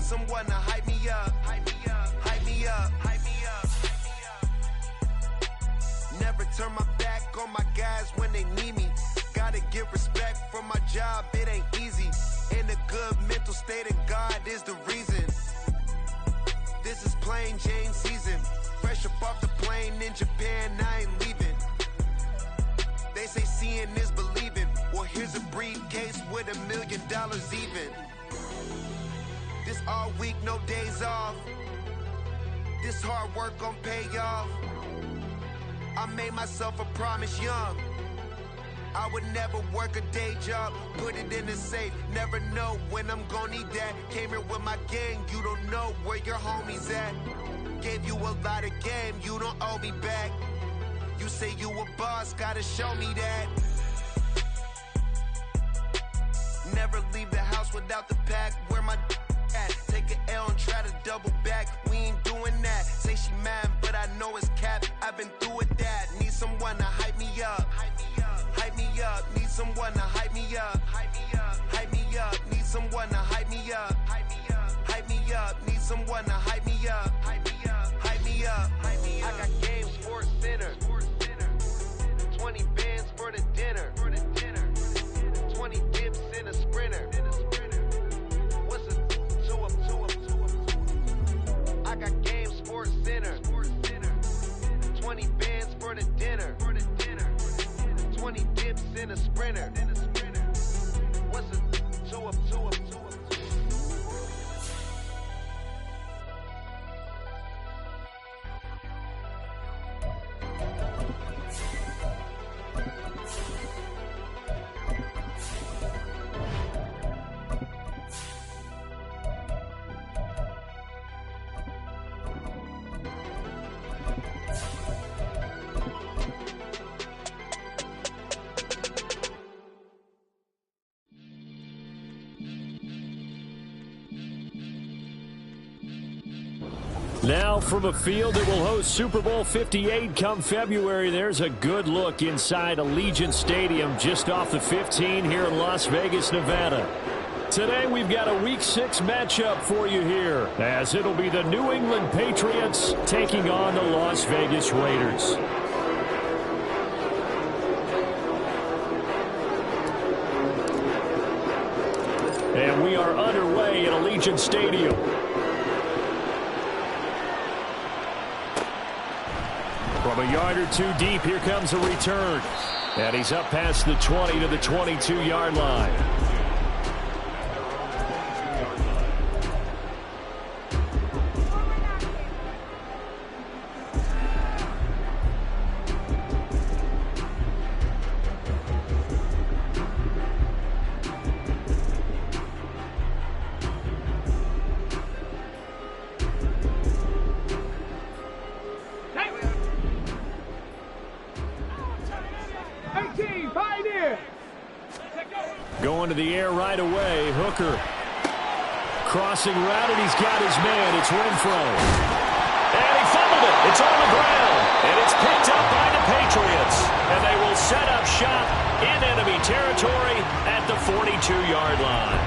need someone to hype me up. Hype me up. Hype me up. Hype me up. Never turn my back on my guys when they need me. Gotta give respect for my job, it ain't easy. In a good mental state and God is the reason. This is plain Jane season. Fresh up off the plane in Japan, I ain't leaving. They say seeing is believing. Well, here's a briefcase with $1 million even. This all week, no days off. This hard work gon' pay off. I made myself a promise young. I would never work a day job, put it in the safe. Never know when I'm gonna need that. Came here with my gang, you don't know where your homies at. Gave you a lot of game, you don't owe me back. You say you a boss, gotta show me that. Never leave the house without the pack, where my at. Take an L and try to double back, we ain't doing that. Say she mad, but I know it's cap, I've been through with that. Need someone to hype me up. Hype me up, need someone to hype me up. Hype me up, hype me up, need someone to hype me up. Hype me up, hype me up, need someone to hype me up. Hype me up, hype me up, hype me up. I got Game Sports Center. 20 bands for the dinner. 20 dips in a sprinter. What's a two up? I got Game Sports Center. 20 bands for the dinner. 20 dips in a sprinter. What's a two up? Now from a field that will host Super Bowl 58 come February, there's a good look inside Allegiant Stadium just off the 15 here in Las Vegas, Nevada. Today we've got a Week 6 matchup for you here, as it'll be the New England Patriots taking on the Las Vegas Raiders. And we are underway at Allegiant Stadium. From a yard or two deep, here comes a return. And he's up past the 20 to the 22-yard line. Going to the air right away. Hooker. Crossing route, and he's got his man. It's Renfro. And he fumbled it. It's on the ground. And it's picked up by the Patriots. And they will set up shop in enemy territory at the 42-yard line.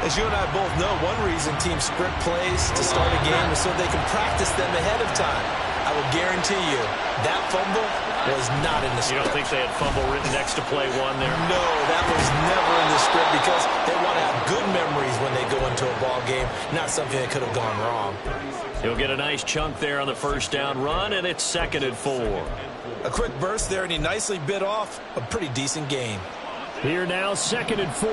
As you and I both know, one reason teams script plays to start a game is so they can practice them ahead of time. I will guarantee you that fumble was not in the script. You don't think they had fumble written next to play one there? No, that was never in the script because they want to have good memories when they go into a ball game, not something that could have gone wrong. He'll get a nice chunk there on the first down run, and it's 2nd and 4. A quick burst there, and he nicely bit off a pretty decent gain. Here now, 2nd and 4.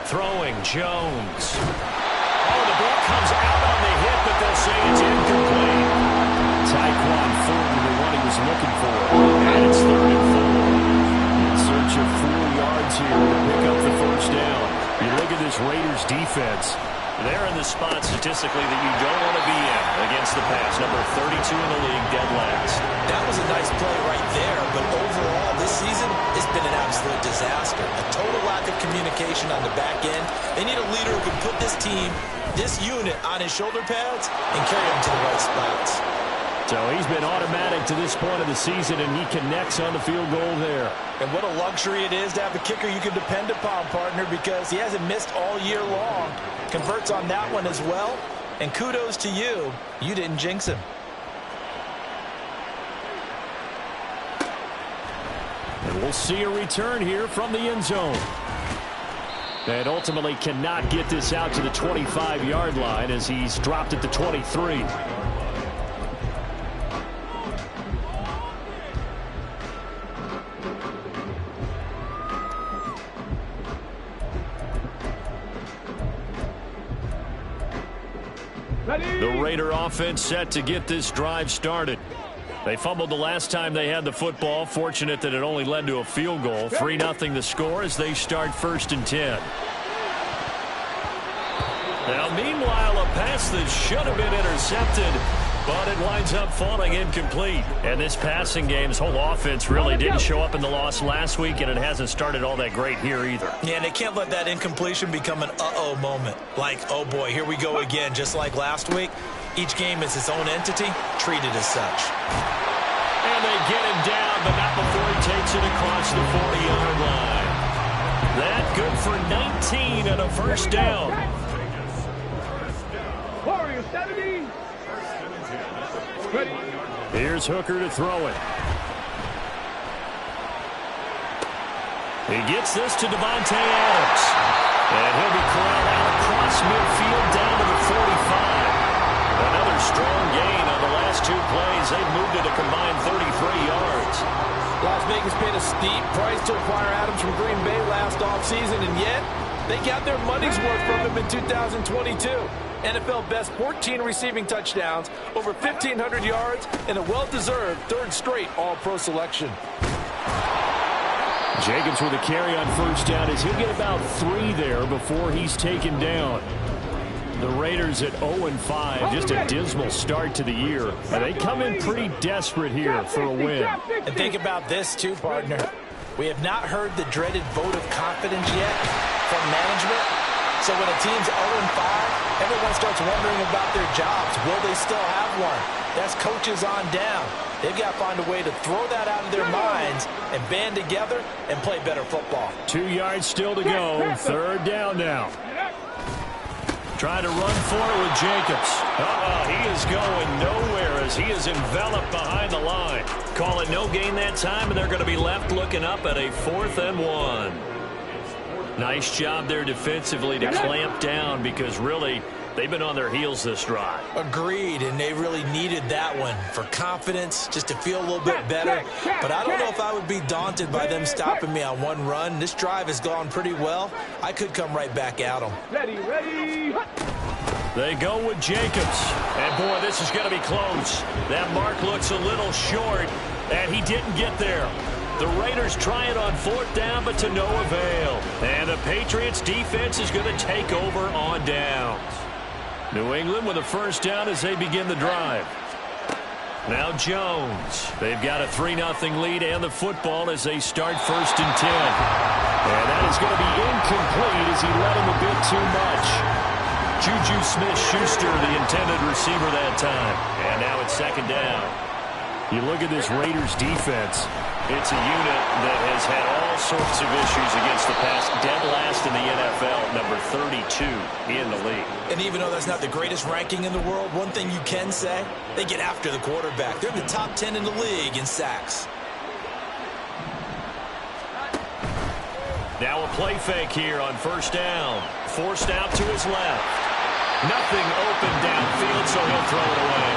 Throwing, Jones. Oh, the ball comes out on the hit, but they'll say it's incomplete. Tyquan Thornton, the one he was looking for. And it's 3rd and 4. In search of 4 yards here to pick up the first down. You look at this Raiders defense. They're in the spot statistically that you don't want to be in against the pass. Number 32 in the league, dead last. That was a nice play right there, but overall this season it's been an absolute disaster. A total lack of communication on the back end. They need a leader who can put this team, this unit on his shoulder pads and carry them to the right spots. So he's been automatic to this point of the season, and he connects on the field goal there. And what a luxury it is to have a kicker you can depend upon, partner, because he hasn't missed all year long. Converts on that one as well. And kudos to you. You didn't jinx him. And we'll see a return here from the end zone. And ultimately cannot get this out to the 25-yard line as he's dropped at the 23. The Raider offense set to get this drive started. They fumbled the last time they had the football. Fortunate that it only led to a field goal. 3-0 the score as they start 1st and 10. Now, meanwhile, a pass that should have been intercepted, but it winds up falling incomplete. And this passing game's whole offense really didn't show up in the loss last week, and it hasn't started all that great here either. Yeah, and they can't let that incompletion become an uh-oh moment. Like, oh boy, here we go again, just like last week. Each game is its own entity, treated as such. And they get him down, but not before he takes it across the 40-yard line. That good for 19 and a first down. Here's Hooker to throw it. He gets this to Davante Adams. And he'll be corralled out across midfield down to the 45. Another strong gain on the last 2 plays. They've moved it a combined 33 yards. Las Vegas paid a steep price to acquire Adams from Green Bay last offseason, and yet they got their money's worth from him in 2022. NFL best 14 receiving touchdowns, over 1,500 yards, and a well-deserved 3rd straight All-Pro selection. Jacobs with a carry on first down as he'll get about 3 there before he's taken down. The Raiders at 0-5, just a dismal start to the year. And they come in pretty desperate here for a win. And think about this too, partner. We have not heard the dreaded vote of confidence yet from management. So when a team's 0-5, everyone starts wondering about their jobs. Will they still have one? That's coaches on down. They've got to find a way to throw that out of their minds and band together and play better football. 2 yards still to go. 3rd down now. Trying to run for it with Jacobs. He is going nowhere as he is enveloped behind the line. Call it no gain that time, and they're going to be left looking up at a 4th and 1. Nice job there defensively to clamp down because really they've been on their heels this drive. Agreed, and they really needed that one for confidence, just to feel a little bit better. But I don't know if I would be daunted by them stopping me on one run. This drive has gone pretty well. I could come right back at them. Ready. They go with Jacobs. And, boy, this is going to be close. That mark looks a little short, and he didn't get there. The Raiders try it on 4th down, but to no avail. And the Patriots defense is going to take over on downs. New England with a first down as they begin the drive. Now Jones. They've got a 3-0 lead and the football as they start 1st and 10. And that is going to be incomplete as he led him a bit too much. Juju Smith-Schuster, the intended receiver that time. And now it's 2nd down. You look at this Raiders defense. It's a unit that has had all sorts of issues against the pass. Dead last in the NFL, number 32 in the league. And even though that's not the greatest ranking in the world, one thing you can say, they get after the quarterback. They're in the top 10 in the league in sacks. Now a play fake here on 1st down. Forced out to his left. Nothing open downfield, so he'll throw it away.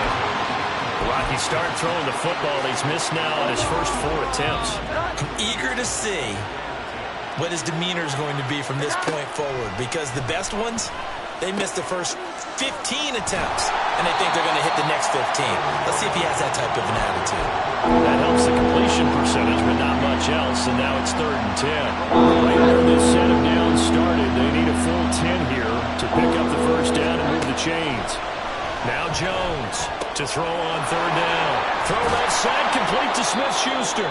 Rocky started throwing the football. He's missed now on his first 4 attempts. I'm eager to see what his demeanor is going to be from this point forward, because the best ones, they missed the first 15 attempts, and they think they're going to hit the next 15. Let's see if he has that type of an attitude. That helps the completion percentage, but not much else, and now it's 3rd and 10. Right where this set of downs started, they need a full 10 here to pick up the first down and move the chains. Now Jones to throw on 3rd down. Throw that side complete to Smith-Schuster.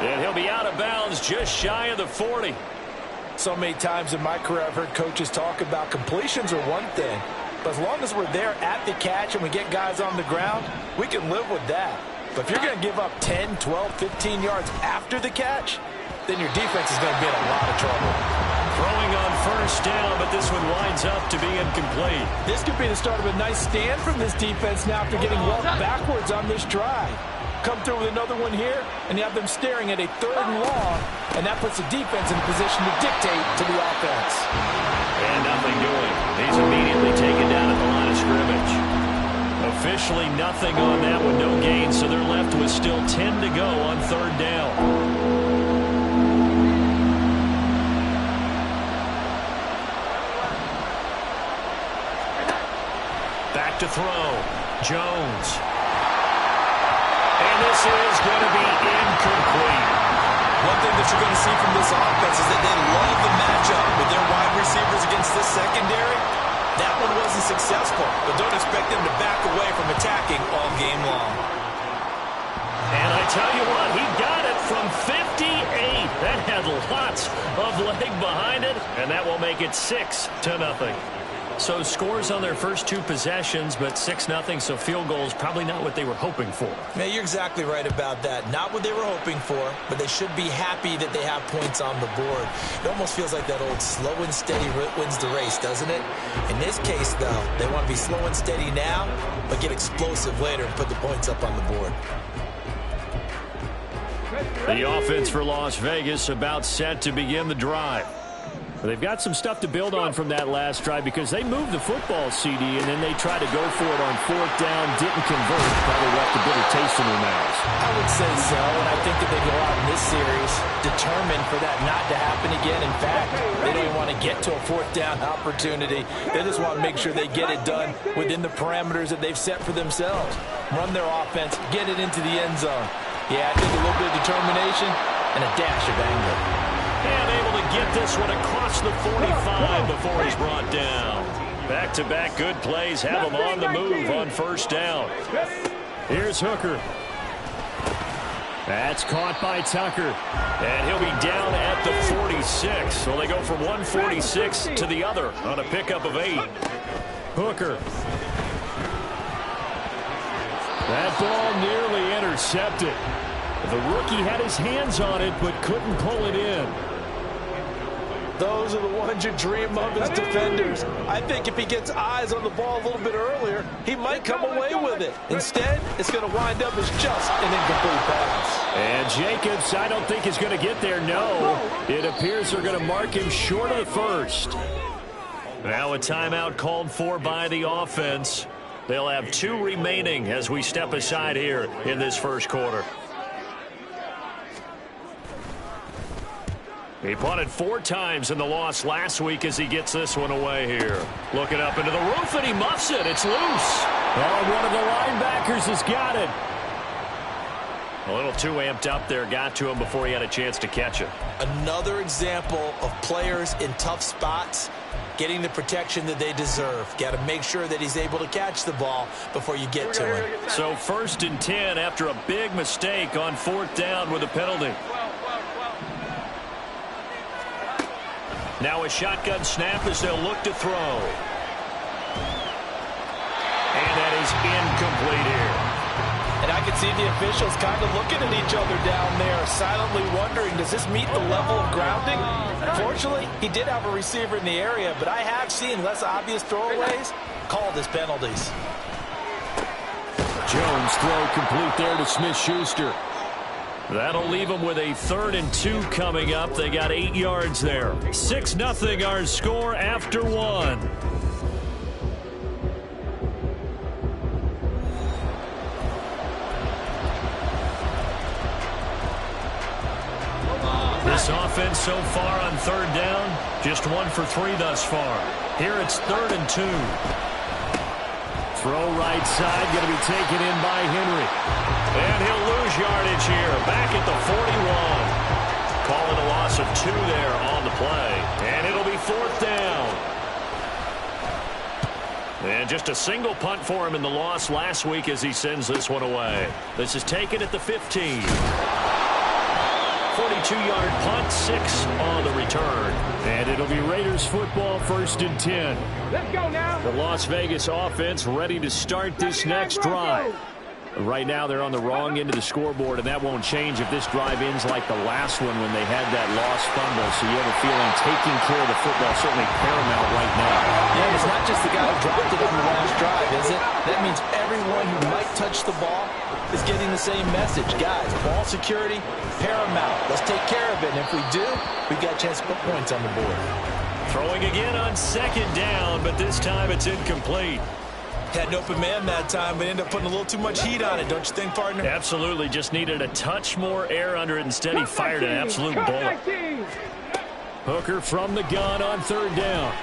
And he'll be out of bounds just shy of the 40. So many times in my career I've heard coaches talk about completions are one thing, But as long as we're there at the catch and we get guys on the ground, we can live with that. But if you're going to give up 10, 12, 15 yards after the catch, then your defense is going to be in a lot of trouble. Throwing on first down, but this one winds up to be incomplete. This could be the start of a nice stand from this defense now after getting walked backwards on this drive. Come through with another one here, and you have them staring at a 3rd and long, and that puts the defense in a position to dictate to the offense. And nothing doing. He's immediately taken down at the line of scrimmage. Officially nothing on that one, no gain, so they're left with still 10 to go on 3rd down. Back to throw. Jones. And this is going to be incomplete. One thing that you're going to see from this offense is that they love the matchup with their wide receivers against this secondary. That one wasn't successful, but don't expect them to back away from attacking all game long. And I tell you what, he got it from 58. That had lots of leg behind it, and that will make it 6-0. So scores on their first 2 possessions, but 6-0, so field goals probably not what they were hoping for. Man, you're exactly right about that. Not what they were hoping for, but they should be happy that they have points on the board. It almost feels like that old slow and steady wins the race, doesn't it? In this case, though, they want to be slow and steady now, but get explosive later and put the points up on the board. The offense for Las Vegas about set to begin the drive. They've got some stuff to build on from that last drive because they moved the football, CD, and then they tried to go for it on 4th down, didn't convert, probably left a bitter taste in their mouths. I would say so, and I think that they go out in this series determined for that not to happen again. In fact, they don't even want to get to a 4th down opportunity. They just want to make sure they get it done within the parameters that they've set for themselves. Run their offense, get it into the end zone. Yeah, I think a little bit of determination and a dash of anger. And able to get this one across the 45 before he's brought down. Back-to-back good plays have him on the move on 1st down. Here's Hooker. That's caught by Tucker. And he'll be down at the 46. So they go from 146 to the other on a pickup of 8. Hooker. That ball nearly intercepted. The rookie had his hands on it but couldn't pull it in. Those are the ones you dream of as defenders. I think if he gets eyes on the ball a little bit earlier, he might come away with it. Instead, it's going to wind up as just an incomplete pass. And Jacobs, I don't think is going to get there. No, it appears they're going to mark him short of the first. Now a timeout called for by the offense. They'll have 2 remaining as we step aside here in this first quarter. He punted 4 times in the loss last week as he gets this one away here. Looking up into the roof, and he muffs it. It's loose. Oh, one of the linebackers has got it. A little too amped up there. Got to him before he had a chance to catch it. Another example of players in tough spots getting the protection that they deserve. Got to make sure that he's able to catch the ball before you get to him. So 1st and 10 after a big mistake on 4th down with a penalty. Now a shotgun snap as they'll look to throw. And that is incomplete here. And I can see the officials kind of looking at each other down there, silently wondering, does this meet the level of grounding? Fortunately, he did have a receiver in the area, but I have seen less obvious throwaways called as penalties. Jones throw complete there to Smith-Schuster. That'll leave them with a 3rd and 2 coming up. They got 8 yards there. 6-0 our score after 1. This offense so far on 3rd down, just 1 for 3 thus far. Here it's 3rd and 2. Throw right side, going to be taken in by Henry. And he'll lose yardage here, back at the 41. Calling a loss of 2 there on the play. And it'll be 4th down. And just a single punt for him in the loss last week as he sends this one away. This is taken at the 15. 42-yard punt, 6 on the return. And it'll be Raiders football, 1st and 10. Let's go now. The Las Vegas offense ready to start this next drive. Right now they're on the wrong end of the scoreboard, and that won't change if this drive ends like the last one when they had that lost fumble. So you have a feeling taking care of the football certainly paramount right now. Yeah, it's not just the guy who dropped it on the last drive, is it? That means everyone who might touch the ball is getting the same message. Guys, ball security, paramount. Let's take care of it. And if we do, we've got a chance to put points on the board. Throwing again on 2nd down, but this time it's incomplete. Had an open man that time, but ended up putting a little too much heat on it, don't you think, partner? Absolutely. Just needed a touch more air under it. Instead, he fired an absolute bullet. Hooker from the gun on 3rd down.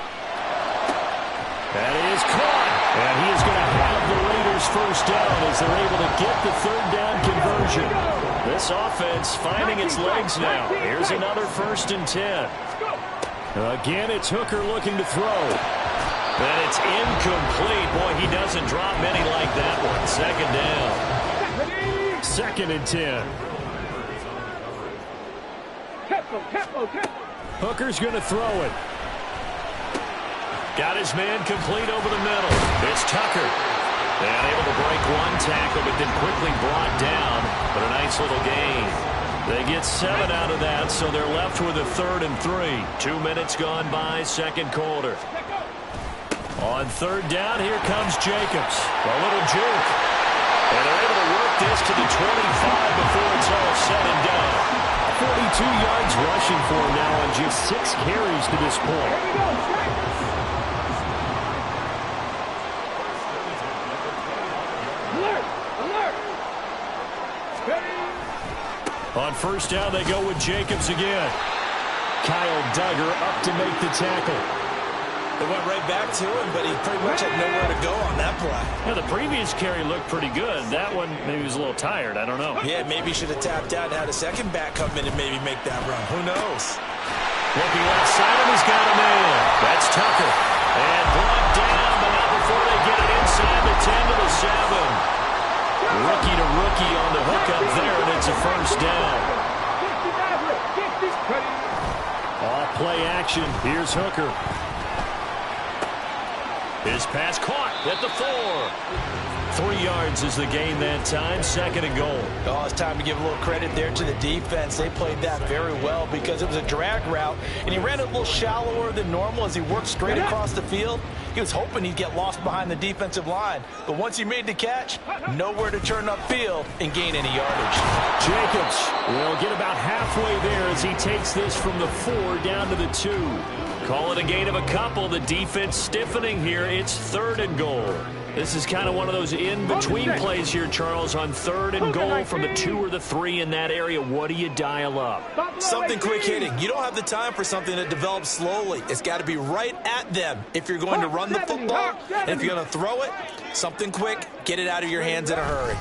That is caught. And he is going to have the Raiders 1st down as they're able to get the 3rd down conversion. This offense finding its legs now. Here's another 1st and 10. Again, it's Hooker looking to throw. And it's incomplete. Boy, he doesn't drop many like that one. 2nd down. 2nd and 10. Hooker's going to throw it. Got his man complete over the middle. It's Tucker. And able to break one tackle, but then quickly brought down. But a nice little gain. They get 7 out of that, so they're left with a 3rd and 3. 2 minutes gone by, 2nd quarter. On 3rd down, here comes Jacobs. A little juke. And they're able to work this to the 25 before it's all said and done. 42 yards rushing for him now on just 6 carries to this point. On 1st down, they go with Jacobs again. Kyle Duggar up to make the tackle. They went right back to him, but he pretty much had nowhere to go on that play. Yeah, the previous carry looked pretty good. That one, maybe he was a little tired. I don't know. Yeah, maybe he should have tapped out and had a second back come in and maybe make that run. Who knows? Looking outside him, he's got a man. That's Tucker. And brought down, but not before they get it inside the 10 to the 7. Rookie to rookie on the hook up there, and it's a 1st down. Off play action. Here's Hooker. His pass caught at the 4. 3 yards is the gain that time. 2nd and goal. Oh, it's time to give a little credit there to the defense. They played that very well because it was a drag route, and he ran it a little shallower than normal as he worked straight across the field. He was hoping he'd get lost behind the defensive line, but once he made the catch, nowhere to turn upfield and gain any yardage. Jacobs will get about halfway there as he takes this from the 4 down to the 2. Call it a gain of a couple. The defense stiffening here. It's 3rd and goal. This is kind of one of those in-between plays here, Charles, on 3rd and goal from the 2 or the 3 in that area. What do you dial up? Something quick hitting. You don't have the time for something that develops slowly. It's got to be right at them if you're going to run the football. And if you're going to throw it, something quick, get it out of your hands in a hurry.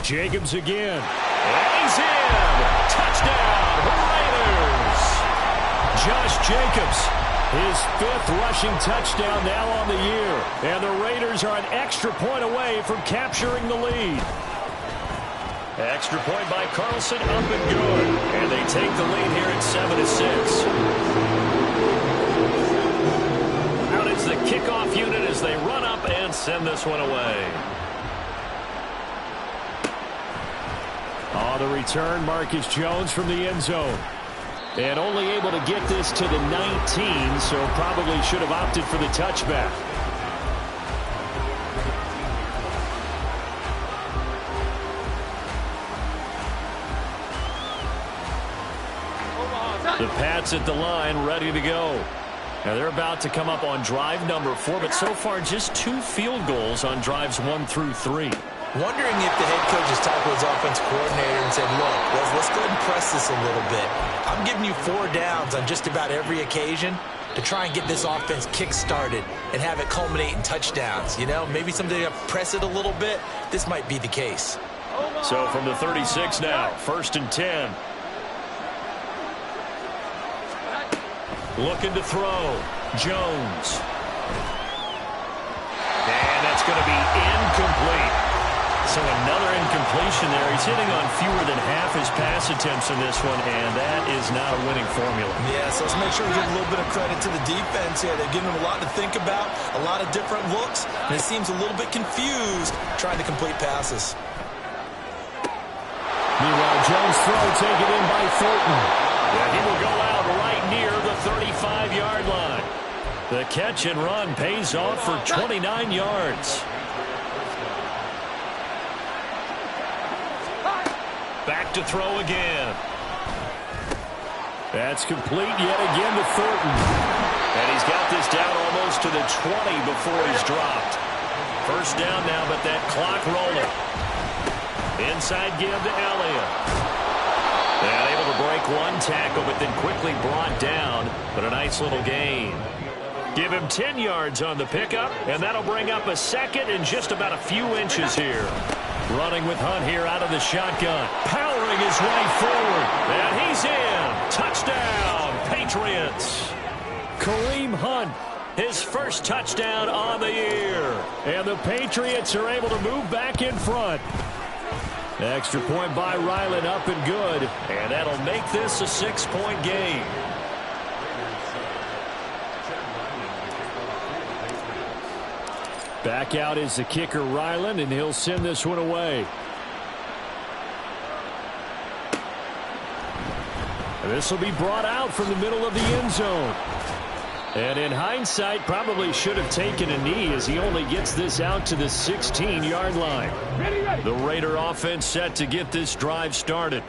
Jacobs again. And he's in. Touchdown, Raiders. Josh Jacobs. His 5th rushing touchdown now on the year. And the Raiders are an extra point away from capturing the lead. Extra point by Carlson, up and good. And they take the lead here at 7-6. Out is the kickoff unit as they run up and send this one away. On the return, Marcus Jones from the end zone. And only able to get this to the 19, so probably should have opted for the touchback. The Pats at the line, ready to go. Now they're about to come up on drive number 4, but so far just 2 field goals on drives 1 through 3. Wondering if the head coach has talked to his offensive coordinator and said, look, let's go ahead and press this a little bit. I'm giving you 4 downs on just about every occasion to try and get this offense kick-started and have it culminate in touchdowns. You know, maybe someday to press it a little bit. This might be the case. So from the 36 now, 1st and 10. Looking to throw. Jones. And that's going to be incomplete. So another incompletion there. He's hitting on fewer than half his pass attempts in this one, and that is not a winning formula. Yeah, so let's make sure we give a little bit of credit to the defense here. They're giving him a lot to think about, a lot of different looks, and it seems a little bit confused trying to complete passes. Meanwhile, Jones' throw taken in by Thornton. Yeah, he will go out right near the 35-yard line. The catch and run pays off for 29 yards. Back to throw again. That's complete yet again to Thornton. And he's got this down almost to the 20 before he's dropped. First down now, but that clock rolling. Inside give to Elliott. And able to break one tackle, but then quickly brought down. But a nice little gain. Give him 10 yards on the pickup, and that'll bring up a second and just about a few inches here. Running with Hunt here out of the shotgun. Powering his way forward. And he's in. Touchdown, Patriots. Kareem Hunt, his first touchdown on the year. And the Patriots are able to move back in front. Extra point by Ryland, up and good. And that'll make this a 6-point game. Back out is the kicker, Ryland, and he'll send this one away. This will be brought out from the middle of the end zone. And in hindsight, probably should have taken a knee as he only gets this out to the 16-yard line. The Raider offense set to get this drive started.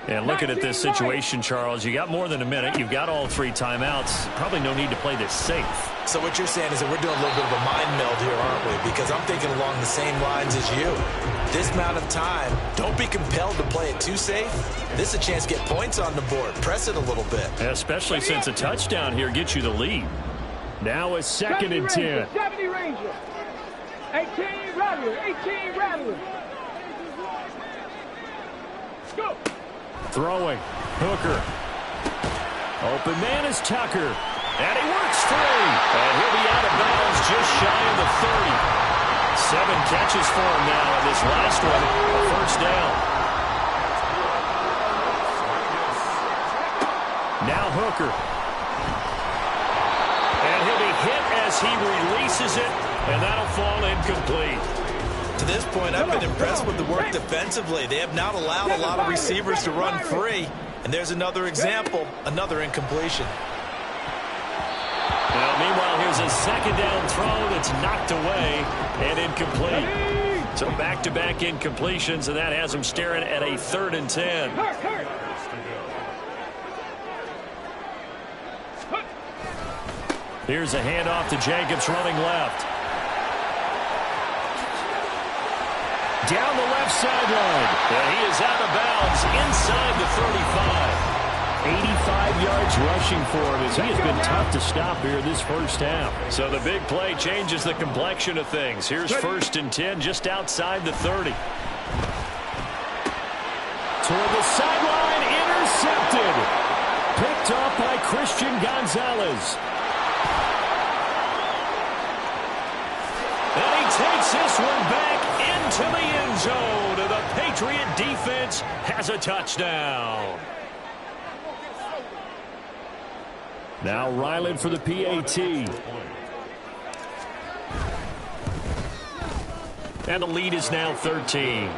And looking at this situation, Charles, you got more than a minute. You've got all 3 timeouts. Probably no need to play this safe. So what you're saying is that we're doing a little bit of a mind meld here, aren't we? Because I'm thinking along the same lines as you. This amount of time, don't be compelled to play it too safe. This is a chance to get points on the board. Press it a little bit. Especially since a touchdown here gets you the lead. Now a 2nd and 10. 70 Ranger. 18 Rattler. 18 Rattler. Go. Throwing. Hooker. Open man is Tucker. And he works free. And he'll be out of bounds just shy of the 30. 7 catches for him now in this last one. A first down. Now Hooker. And he'll be hit as he releases it. And that'll fall incomplete. To this point, I've been impressed with the work defensively. They have not allowed a lot of receivers to run free. And there's another example, another incompletion. Now, meanwhile, here's a 2nd down throw that's knocked away and incomplete. So back-to-back incompletions, and that has them staring at a 3rd and 10. Here's a handoff to Jacobs running left. Down the left sideline. And he is out of bounds inside the 35. 85 yards rushing for him as he has been tough to stop here this first half. So the big play changes the complexion of things. Here's 1st and 10 just outside the 30. Toward the sideline, intercepted. Picked off by Christian Gonzalez. And he takes this one back into the end zone. And the Patriot defense has a touchdown. Now Ryland for the PAT. And the lead is now 13.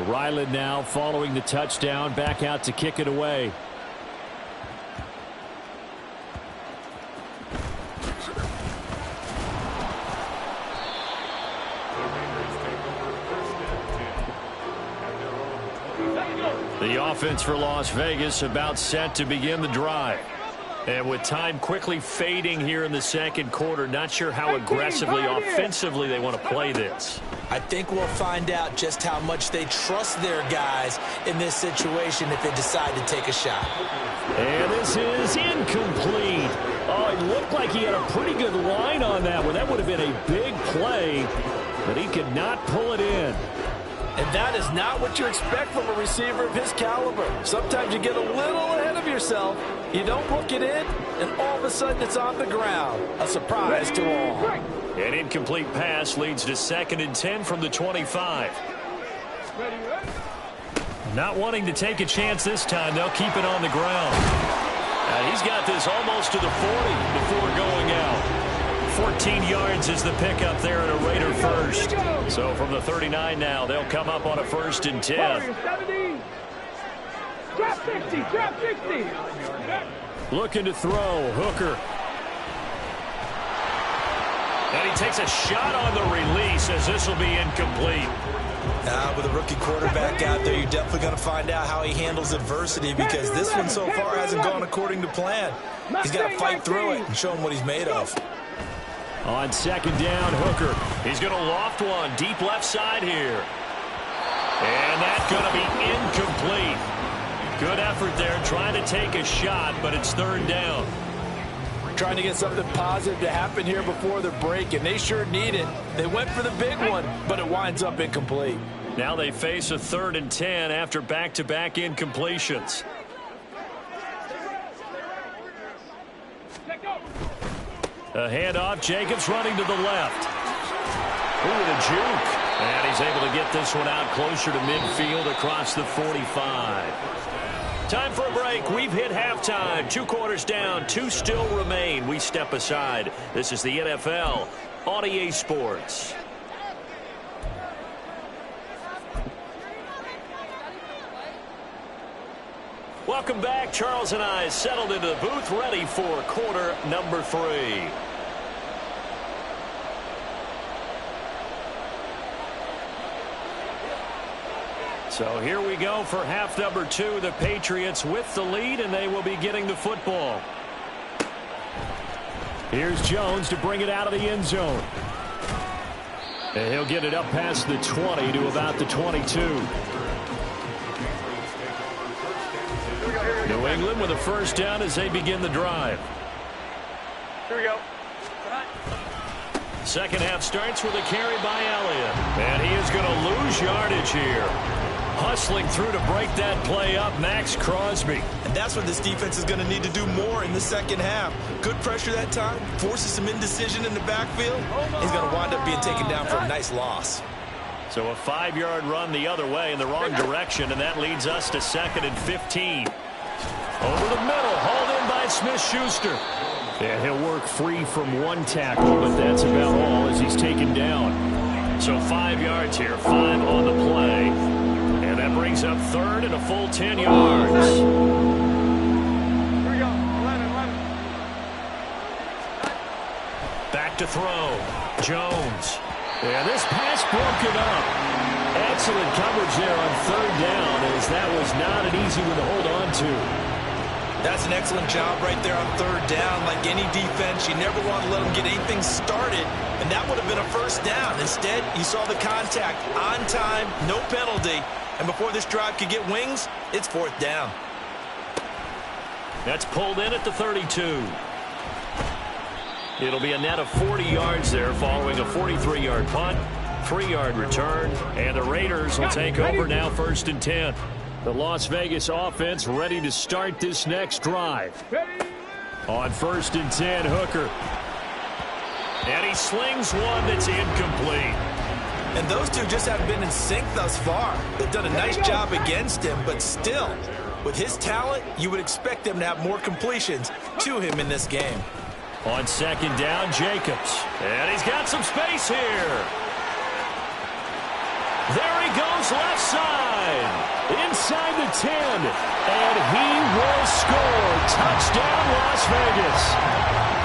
Ryland now following the touchdown, back out to kick it away. The offense for Las Vegas about set to begin the drive. And with time quickly fading here in the 2nd quarter, not sure how aggressively, offensively they want to play this. I think we'll find out just how much they trust their guys in this situation if they decide to take a shot. And this is incomplete. Oh, it looked like he had a pretty good line on that one. That would have been a big play, but he could not pull it in. And that is not what you expect from a receiver of his caliber. Sometimes you get a little ahead of yourself, you don't hook it in, and all of a sudden it's on the ground. A surprise to all. An incomplete pass leads to 2nd and 10 from the 25. Not wanting to take a chance this time, they'll keep it on the ground. He's got this almost to the 40 before going out. 14 yards is the pickup there at a Raider first. So from the 39 now, they'll come up on a 1st and 10. Drop 60, drop 60. Looking to throw, Hooker. And he takes a shot on the release as this will be incomplete. With a rookie quarterback out there, you're definitely going to find out how he handles adversity, because this one so far hasn't gone according to plan. He's got to fight through it and show him what he's made of. On 2nd down, Hooker. He's going to loft one deep left side here. And that's going to be incomplete. Good effort there trying to take a shot, but it's 3rd down. Trying to get something positive to happen here before the break, and they sure need it. They went for the big one, but it winds up incomplete. Now they face a 3rd and 10 after back-to-back incompletions. A handoff, Jacobs running to the left. Ooh, the juke. And he's able to get this one out closer to midfield across the 45. Time for a break. We've hit halftime. 2 quarters down, 2 still remain. We step aside. This is the NFL on EA Sports. Welcome back. Charles and I settled into the booth, ready for quarter number 3. So here we go for half number 2. The Patriots with the lead, and they will be getting the football. Here's Jones to bring it out of the end zone. And he'll get it up past the 20 to about the 22. New England with a 1st down as they begin the drive. Here we go. Second half starts with a carry by Elliott. And he is going to lose yardage here. Hustling through to break that play up, Max Crosby. And that's what this defense is going to need to do more in the second half. Good pressure that time, forces some indecision in the backfield. He's going to wind up being taken down for a nice loss. So a 5-yard run the other way in the wrong direction, and that leads us to 2nd and 15. Over the middle, hauled in by Smith-Schuster. And he'll work free from 1 tackle, but that's about all as he's taken down. So 5 yards here, 5 on the play. And that brings up 3rd and a full 10 yards. Here we go. 11. Back to throw. Jones. And this pass broken up. Excellent coverage there on 3rd down, as that was not an easy one to hold on to. That's an excellent job right there on 3rd down. Like any defense, you never want to let them get anything started, and that would have been a 1st down. Instead, you saw the contact on time, no penalty, and before this drive could get wings, it's 4th down. That's pulled in at the 32. It'll be a net of 40 yards there following a 43-yard punt, 3-yard return, and the Raiders will take over now 1st and 10. The Las Vegas offense ready to start this next drive. On 1st and 10, Hooker. And he slings one that's incomplete. And those two just haven't been in sync thus far. They've done a nice job against him, but still, with his talent, you would expect them to have more completions to him in this game. On 2nd down, Jacobs. And he's got some space here. There he goes left side. Inside the 10. And he will score. Touchdown, Las Vegas.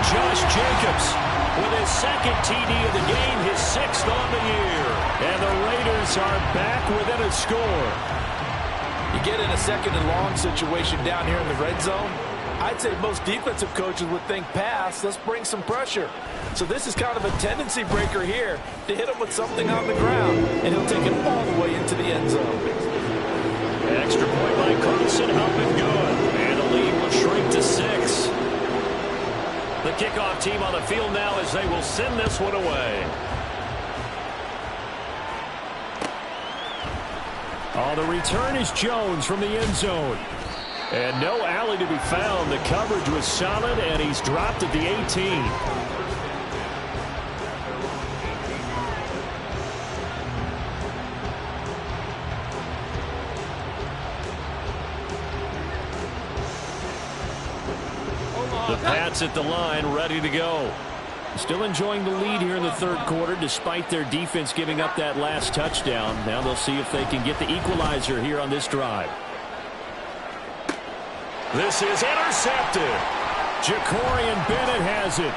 Josh Jacobs with his 2nd TD of the game, his 6th on the year. And the Raiders are back within a score. You get in a 2nd and long situation down here in the red zone, I'd say most defensive coaches would think pass, let's bring some pressure. So this is kind of a tendency breaker here to hit him with something on the ground, and he'll take it all the way into the end zone. Extra point by Carlson, up and good. And the lead will shrink to 6. The kickoff team on the field now as they will send this one away. On the return is Jones from the end zone. And no alley to be found. The coverage was solid, and he's dropped at the 18. The Pats at the line, ready to go. Still enjoying the lead here in the third quarter, despite their defense giving up that last touchdown. Now they'll see if they can get the equalizer here on this drive. This is intercepted. Jacorian Bennett has it.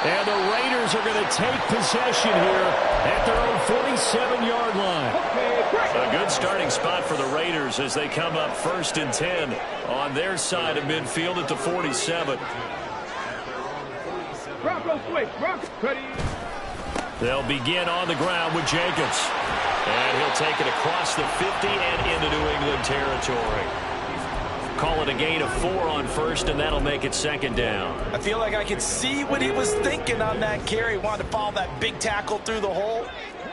And the Raiders are going to take possession here at their own 47-yard line. A good starting spot for the Raiders as they come up 1st and 10 on their side of midfield at the 47. Bronco switch. Bronco ready. They'll begin on the ground with Jacobs. And he'll take it across the 50 and into New England territory. Call it a gain of 4 on first, and that'll make it 2nd down. I feel like I could see what he was thinking on that carry. Wanted to follow that big tackle through the hole.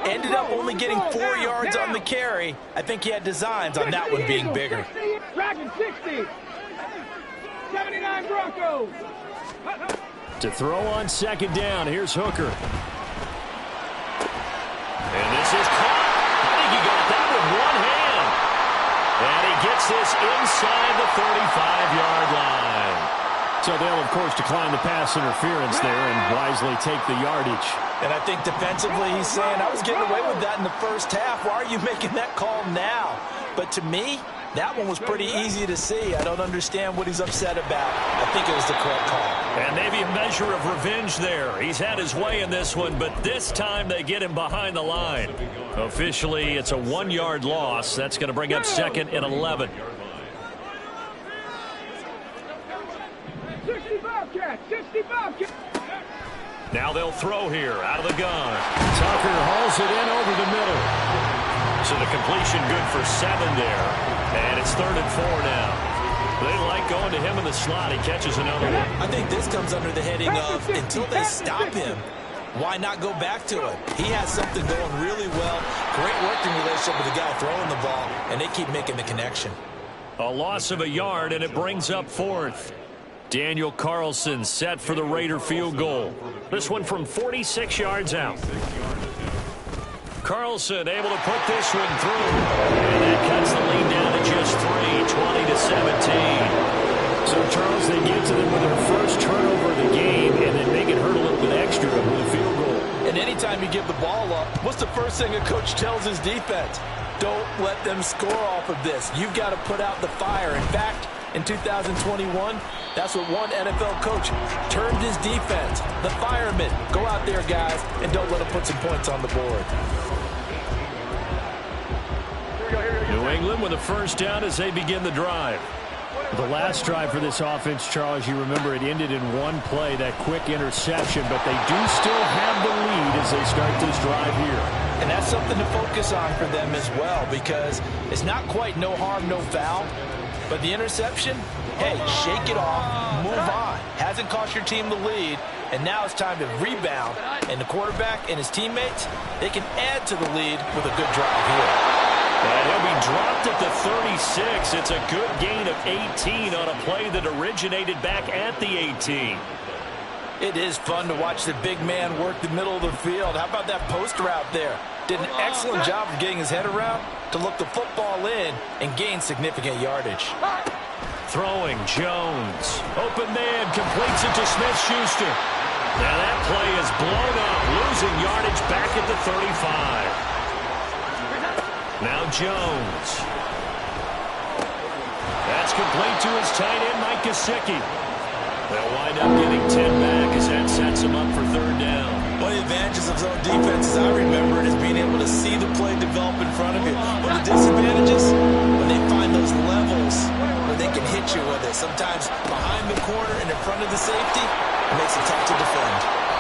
Ended up only getting 4 yards on the carry. I think he had designs on that one being bigger. Dragon 60. 79 Broncos. To throw on 2nd down, here's Hooker. And this is caught. I think he got that with one hand. And he gets this inside the 35-yard line. So they'll, of course, decline the pass interference there and wisely take the yardage. And I think defensively he's saying, I was getting away with that in the first half. Why are you making that call now? But to me, that one was pretty easy to see. I don't understand what he's upset about. I think it was the correct call. And maybe a measure of revenge there. He's had his way in this one, but this time they get him behind the line. Officially, it's a 1-yard loss. That's going to bring up 2nd and 11. 65 catch. 65 catch. Now they'll throw here out of the gun. Tucker hauls it in over the middle. So the completion good for 7 there. And it's 3rd and 4 now. They like going to him in the slot. He catches another one. I think this comes under the heading of until they stop him, why not go back to it? He has something going really well. Great working relationship with the guy throwing the ball, and they keep making the connection. A loss of a yard, and it brings up 4th. Daniel Carlson set for the Raider field goal. This one from 46 yards out. Carlson able to put this one through. And that cuts the lead down to just 3, 20-17. So, Charles, they get to them with their first turnover of the game and then make it hurt a little bit extra with a field goal. And anytime you give the ball up, what's the first thing a coach tells his defense? Don't let them score off of this. You've got to put out the fire. In fact, in 2021, that's what one NFL coach termed his defense. The firemen. Go out there, guys, and don't let them put some points on the board. New England with a first down as they begin the drive. The last drive for this offense, Charles, you remember it ended in one play, that quick interception, but they do still have the lead as they start this drive here. And that's something to focus on for them as well, because it's not quite no harm, no foul, but the interception, hey, shake it off, move on. Hasn't cost your team the lead, and now it's time to rebound. And the quarterback and his teammates, they can add to the lead with a good drive here. And he'll be dropped at the 36. It's a good gain of 18 on a play that originated back at the 18. It is fun to watch the big man work the middle of the field. How about that post route there? Did an excellent job of getting his head around to look the football in and gain significant yardage. Throwing Jones. Open man completes it to Smith-Schuster. Now that play is blown up, losing yardage back at the 35. Now Jones. That's complete to his tight end, Mike Gesicki. They'll wind up getting 10 back as that sets him up for 3rd down. One of the advantages of zone defense, as I remember it, is being able to see the play develop in front of you. One of the disadvantages, when they find those levels where they can hit you with it. Sometimes behind the corner and in front of the safety, it makes it tough to defend.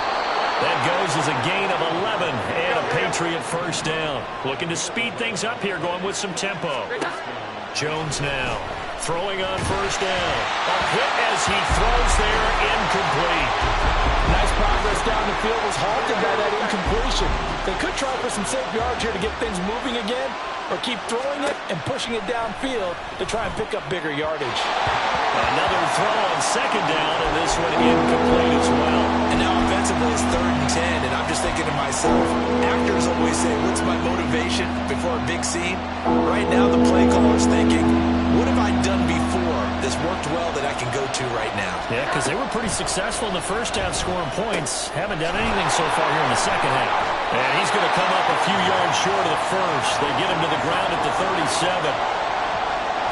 That goes as a gain of 11 and a Patriot first down. Looking to speed things up here, going with some tempo. Jones now. Throwing on first down. A hit as he throws there, incomplete. Nice progress down the field, was halted by that incompletion. They could try for some safe yards here to get things moving again, or keep throwing it and pushing it downfield to try and pick up bigger yardage. Another throw on second down, and this one incomplete as well. And now offensively it's 3rd and 10, and I'm just thinking to myself, actors always say, what's my motivation before a big scene? Right now the play caller's thinking, what have I done before that's worked well that I can go to right now? Yeah, because they were pretty successful in the first half scoring points. Haven't done anything so far here in the second half. And he's going to come up a few yards short of the first. They get him to the ground at the 37.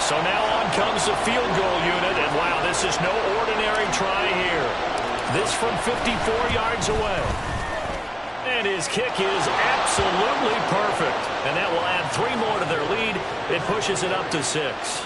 So now on comes the field goal unit, and wow, this is no ordinary try here. This from 54 yards away. And his kick is absolutely perfect. And that will add 3 more to their lead. It pushes it up to 6.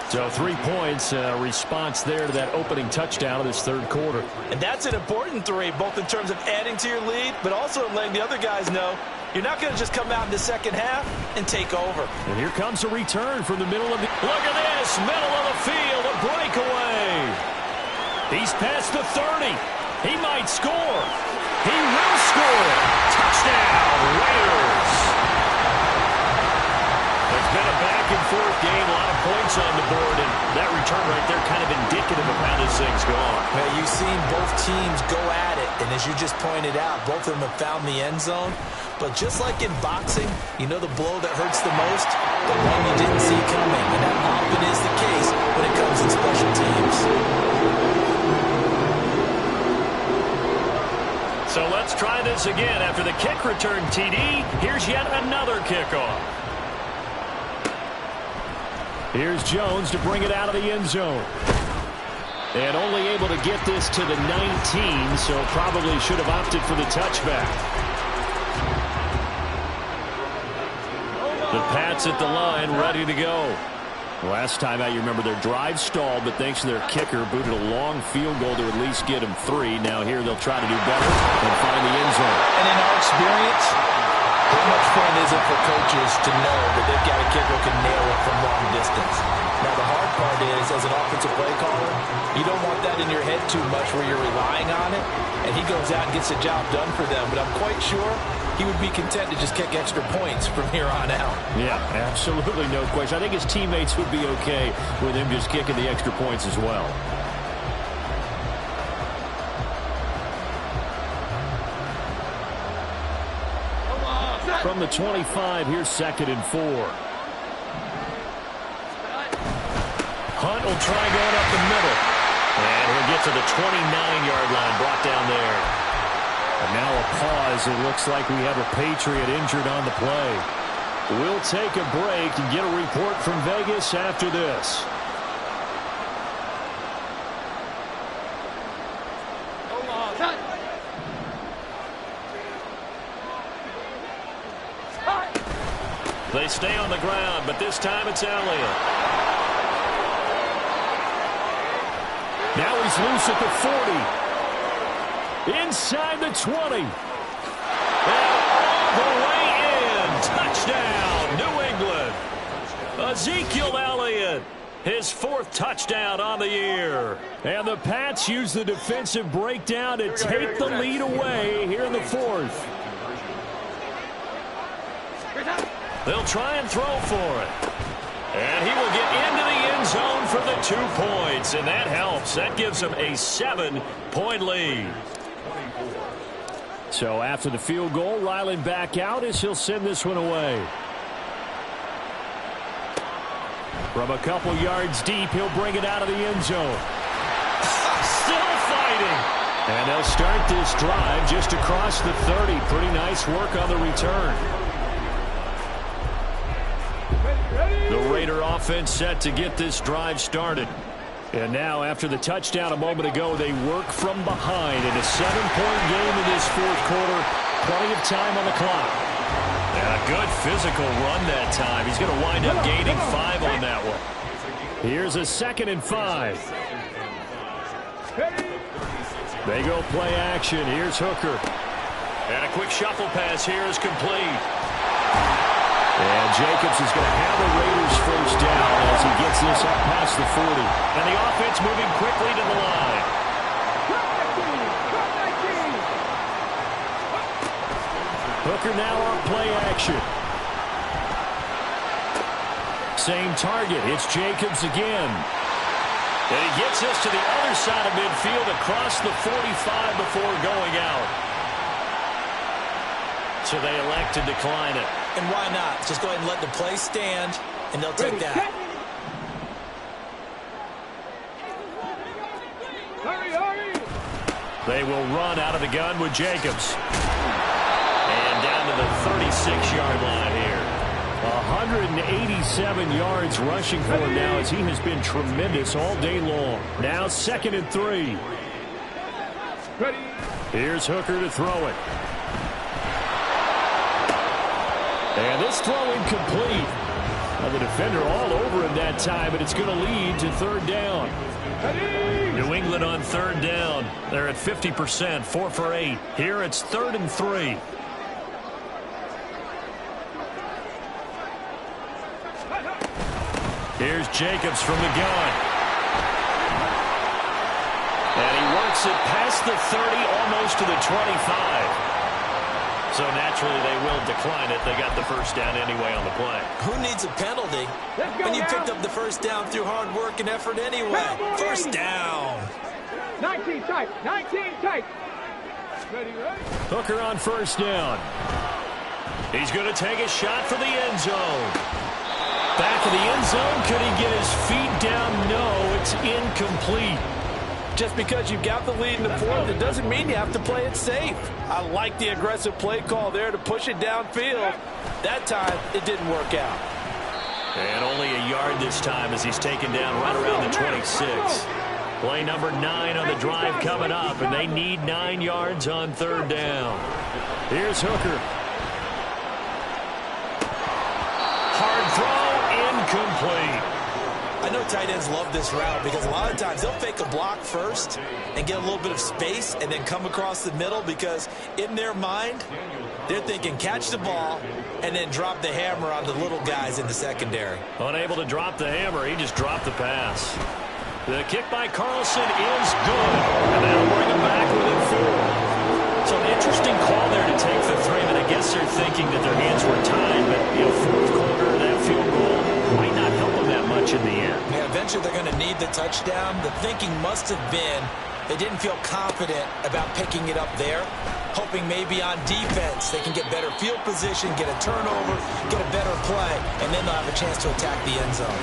So 3 points, response there to that opening touchdown of this third quarter. And that's an important 3, both in terms of adding to your lead, but also letting the other guys know you're not going to just come out in the second half and take over. And here comes a return from the middle of the... Look at this, middle of the field, a breakaway. He's past the 30. He might score. He will score. Touchdown, Raiders. It's been a back-and-forth game, a lot of points on the board, and that return right there kind of indicative of how this thing's gone. Man, you've seen both teams go at it, and as you just pointed out, both of them have found the end zone. But just like in boxing, you know the blow that hurts the most? The one you didn't see coming, and that often is the case when it comes in special teams. So let's try this again. After the kick return TD, here's yet another kickoff. Here's Jones to bring it out of the end zone. And only able to get this to the 19, so probably should have opted for the touchback. The Pats at the line, ready to go. Last time out, you remember their drive stalled, but thanks to their kicker, booted a long field goal to at least get them 3. Now here they'll try to do better and find the end zone. And in our experience, how much fun is it for coaches to know that they've got a kicker who can nail it from long distance? Now, the hard part is, as an offensive play caller, you don't want that in your head too much where you're relying on it, and he goes out and gets the job done for them. But I'm quite sure he would be content to just kick extra points from here on out. Yeah, absolutely no question. I think his teammates would be okay with him just kicking the extra points as well. From the 25, here's 2nd and 4. Hunt will try going up the middle. And he'll get to the 29-yard line, brought down there. And now a pause. It looks like we have a Patriot injured on the play. We'll take a break and get a report from Vegas after this. They stay on the ground, but this time it's Elliott. Now he's loose at the 40. Inside the 20. And all the way in. Touchdown, New England. Ezekiel Elliott, his 4th touchdown on the year. And the Pats use the defensive breakdown to take the lead away here in the 4th. They'll try and throw for it. And he will get into the end zone for the 2 points. And that helps. That gives him a 7-point lead. So after the field goal, Ryland back out as he'll send this one away. From a couple yards deep, he'll bring it out of the end zone. Still fighting. And they'll start this drive just across the 30. Pretty nice work on the return. The Raider offense set to get this drive started. And now, after the touchdown a moment ago, they work from behind in a 7-point game in this 4th quarter. Plenty of time on the clock. And a good physical run that time. He's going to wind up gaining 5 on that one. Here's a 2nd and 5. They go play action. Here's Hooker. And a quick shuffle pass here is complete. And Jacobs is going to have the Raiders first down as he gets this up past the 40. And the offense moving quickly to the line. Hooker now on play action. Same target. It's Jacobs again. And he gets us to the other side of midfield across the 45 before going out. So they elect to decline it. And why not? Just go ahead and let the play stand, and they'll take that. Hurry, hurry. They will run out of the gun with Jacobs. And down to the 36-yard line here. 187 yards rushing for him now as he has been tremendous all day long. Now 2nd and 3. Ready. Here's Hooker to throw it. And this throw incomplete. Now the defender all over him that time, but it's going to lead to 3rd down. Ready. New England on 3rd down. They're at 50%, 4 for 8. Here it's 3rd and 3. Here's Jacobs from the gun. And he works it past the 30, almost to the 25. So naturally they will decline it. They got the first down anyway on the play. Who needs a penalty Let's go when you now. picked up the first down through hard work and effort anyway? First down. 19 tight. 19 tight. Ready, ready. Hooker on first down. He's going to take a shot for the end zone. Back of the end zone. Could he get his feet down? No, it's incomplete. Just because you've got the lead in the fourth, it doesn't mean you have to play it safe. I like the aggressive play call there to push it downfield. That time, it didn't work out. And only a yard this time as he's taken down right around the 26. Play number 9 on the drive coming up, and they need 9 yards on 3rd down. Here's Hooker. Hard throw, incomplete. I know tight ends love this route because a lot of times they'll fake a block first and get a little bit of space and then come across the middle because in their mind, they're thinking catch the ball and then drop the hammer on the little guys in the secondary. Unable to drop the hammer, he just dropped the pass. The kick by Carlson is good, and that'll bring him back within 4. So an interesting call there to take the 3, but I guess they're thinking that their hands were tied, but, you know, 4th quarter, that field goal might not help them that much in the end. Yeah, eventually they're going to need the touchdown. The thinking must have been they didn't feel confident about picking it up there, hoping maybe on defense they can get better field position, get a turnover, get a better play, and then they'll have a chance to attack the end zone.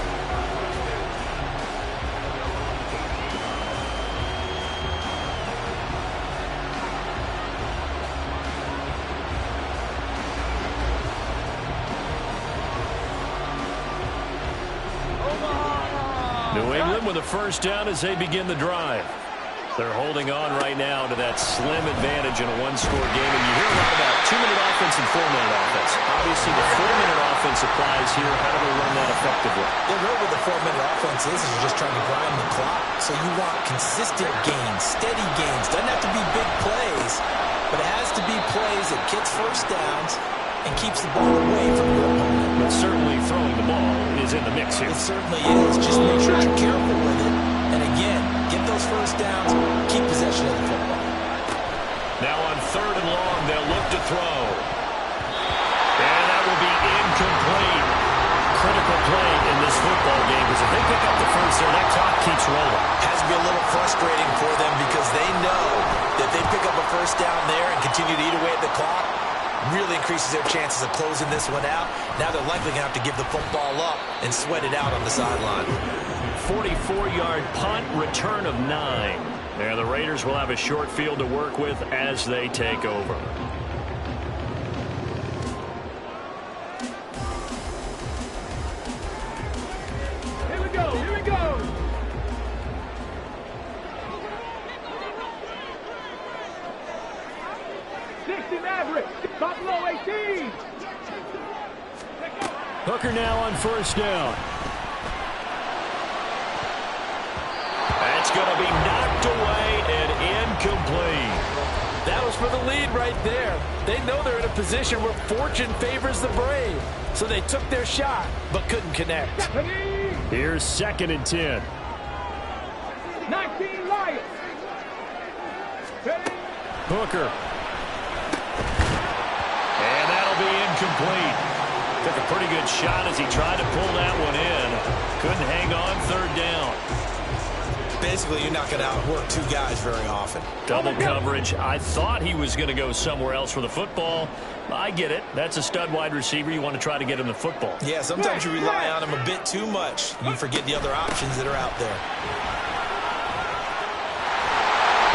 New England with a first down as they begin the drive. They're holding on right now to that slim advantage in a one-score game. And you hear a lot about 2-minute offense and 4-minute offense. Obviously, the 4-minute offense applies here. How do they run that effectively? Yeah, really what the 4-minute offense is you're just trying to grind the clock. So you want consistent gains, steady gains. Doesn't have to be big plays, but it has to be plays that gets first downs and keeps the ball away from your opponent. But certainly throwing the ball is in the mix here. It certainly is. Just make sure you're careful with it. And again, get those first downs, keep possession of the football. Now on 3rd and long, they'll look to throw. And that will be incomplete. Critical play in this football game because if they pick up the first there, that clock keeps rolling. Has to be a little frustrating for them because they know that they pick up a first down there and continue to eat away at the clock, really increases their chances of closing this one out. Now they're likely going to have to give the football up and sweat it out on the sideline. 44-yard punt, return of 9. Now the Raiders will have a short field to work with as they take over. Here we go. Here we go. Maverick. Buffalo 18. Hooker now on first down. That's going to be knocked away and incomplete. That was for the lead right there. They know they're in a position where fortune favors the brave. So they took their shot, but couldn't connect. Here's 2nd and 10. 19 Lions. Hooker. And that'll be incomplete. Took a pretty good shot as he tried to pull that one in. Couldn't hang on 3rd down. Basically, you're not going to outwork two guys very often. Double coverage. I thought he was going to go somewhere else for the football. I get it. That's a stud wide receiver. You want to try to get him the football. Yeah, sometimes you rely on him a bit too much. You forget the other options that are out there.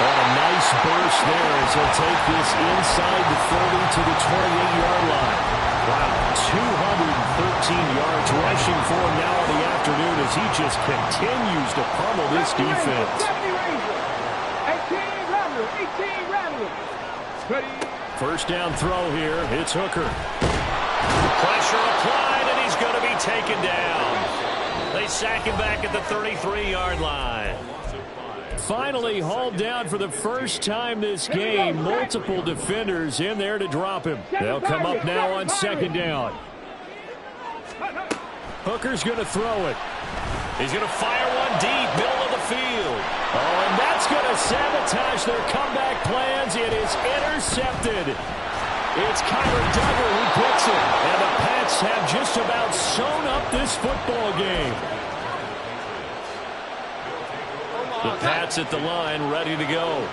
And a nice burst there as he'll take this inside the 30 to the 28-yard line. Wow, 213 yards rushing for him now in the afternoon as he just continues to pummel this defense. 18 Ramblers. 1st down throw here. It's Hooker. Pressure applied, and he's going to be taken down. They sack him back at the 33-yard line. Finally hauled down for the first time this game. Multiple defenders in there to drop him. They'll come up now on 2nd down. Hooker's going to throw it. He's going to fire one deep, middle of the field. Oh, and that's going to sabotage their comeback plans. It is intercepted. It's Kyler Duggar who picks it. And the Pats have just about sewn up this football game. The Pats at the line, ready to go.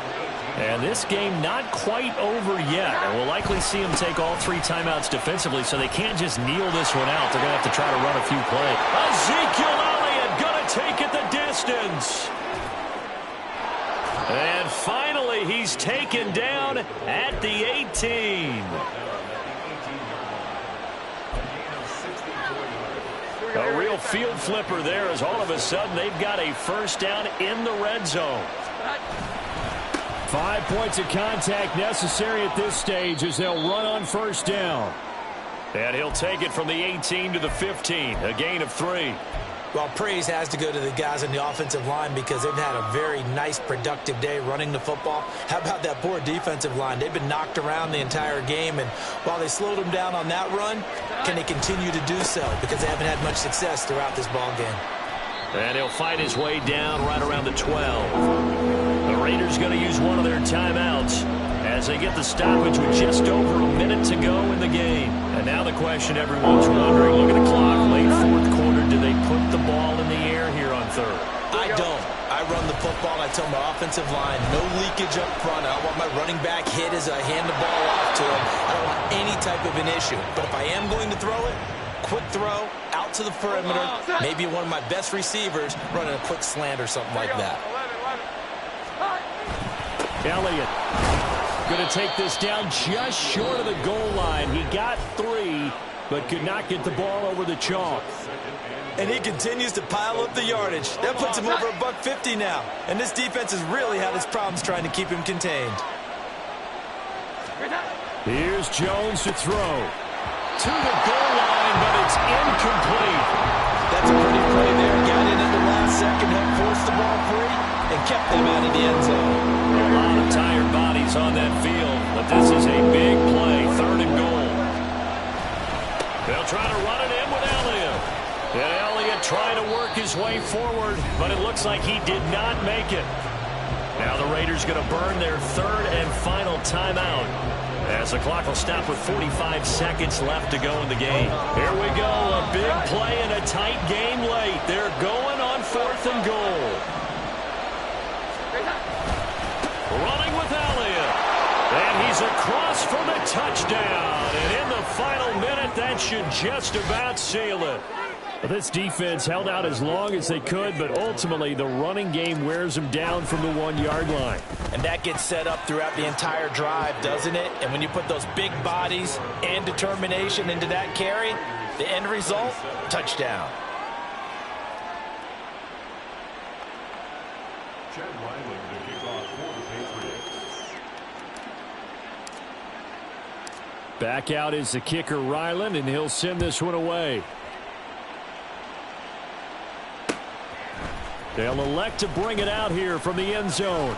And this game not quite over yet. And we'll likely see them take all 3 timeouts defensively, so they can't just kneel this one out. They're going to have to try to run a few plays. Ezekiel Elliott going to take it the distance. And finally, he's taken down at the 18. A real field flipper there as all of a sudden they've got a 1st down in the red zone. 5 points of contact necessary at this stage as they'll run on 1st down. And he'll take it from the 18 to the 15, a gain of 3. Well, praise has to go to the guys on the offensive line because they've had a very nice, productive day running the football. How about that poor defensive line? They've been knocked around the entire game, and while they slowed them down on that run, can they continue to do so? Because they haven't had much success throughout this ball game. And he'll fight his way down right around the 12. The Raiders going to use one of their timeouts as they get the stoppage with just over a minute to go in the game. And now the question everyone's wondering, look at the clock, late 4th quarter, do they put the ball in the air here on 3rd? I don't. I run the football, and I tell my offensive line, no leakage up front. I don't want my running back hit as I hand the ball off to him. I don't want any type of an issue. But if I am going to throw it, quick throw, out to the perimeter, maybe one of my best receivers running a quick slant or something like that. Elliott going to take this down just short of the goal line. He got 3, but could not get the ball over the chalk. And he continues to pile up the yardage. That puts him over $150 now. And this defense has really had its problems trying to keep him contained. Here's Jones to throw. To the goal line, but it's incomplete. That's a pretty play there. Got in at the last second, helped force the ball free, and kept them out of the end zone. A lot of tired bodies on that field, but this is a big play, 3rd and goal. They'll try to run it in with Elliott. And Elliott trying to work his way forward, but it looks like he did not make it. Now the Raiders going to burn their 3rd and final timeout, as the clock will stop with 45 seconds left to go in the game. Here we go, a big play in a tight game late. They're going on 4th and goal. Running with Elliott. And he's across for the touchdown. And in the final minute, that should just about seal it. But this defense held out as long as they could, but ultimately the running game wears them down from the 1-yard line. And that gets set up throughout the entire drive, doesn't it? And when you put those big bodies and determination into that carry, the end result, touchdown. Back out is the kicker, Ryland, and he'll send this one away. They'll elect to bring it out here from the end zone.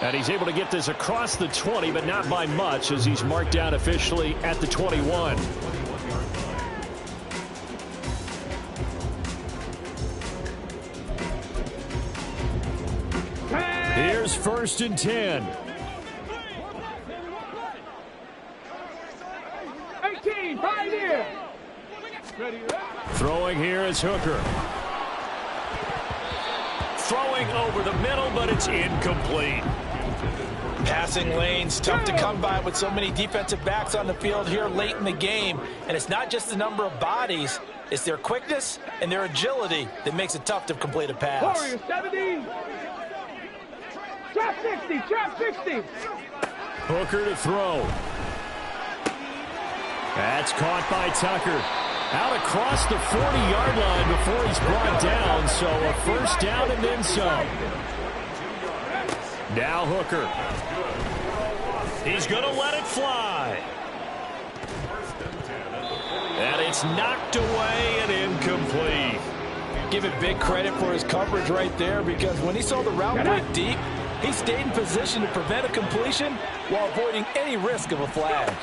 And he's able to get this across the 20, but not by much, as he's marked down officially at the 21. Here's 1st and 10. 18, pioneer. Ready, ready. Throwing here is Hooker. Throwing over the middle, but it's incomplete. Passing lanes, tough to come by with so many defensive backs on the field here late in the game. And it's not just the number of bodies, it's their quickness and their agility that makes it tough to complete a pass. Warrior 70. Trap 60, trap 60. Hooker to throw. That's caught by Tucker. Out across the 40-yard line before he's brought down, so a 1st down and then some. Now Hooker. He's going to let it fly. And it's knocked away and incomplete. Give it big credit for his coverage right there, because when he saw the route break deep, he stayed in position to prevent a completion while avoiding any risk of a flag.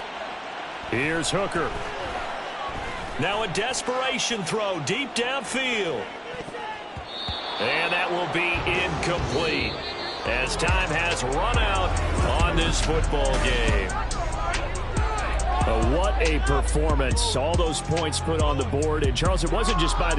Here's Hooker. Now a desperation throw deep downfield. And that will be incomplete, as time has run out on this football game. What a performance. All those points put on the board. And, Charles, it wasn't just by the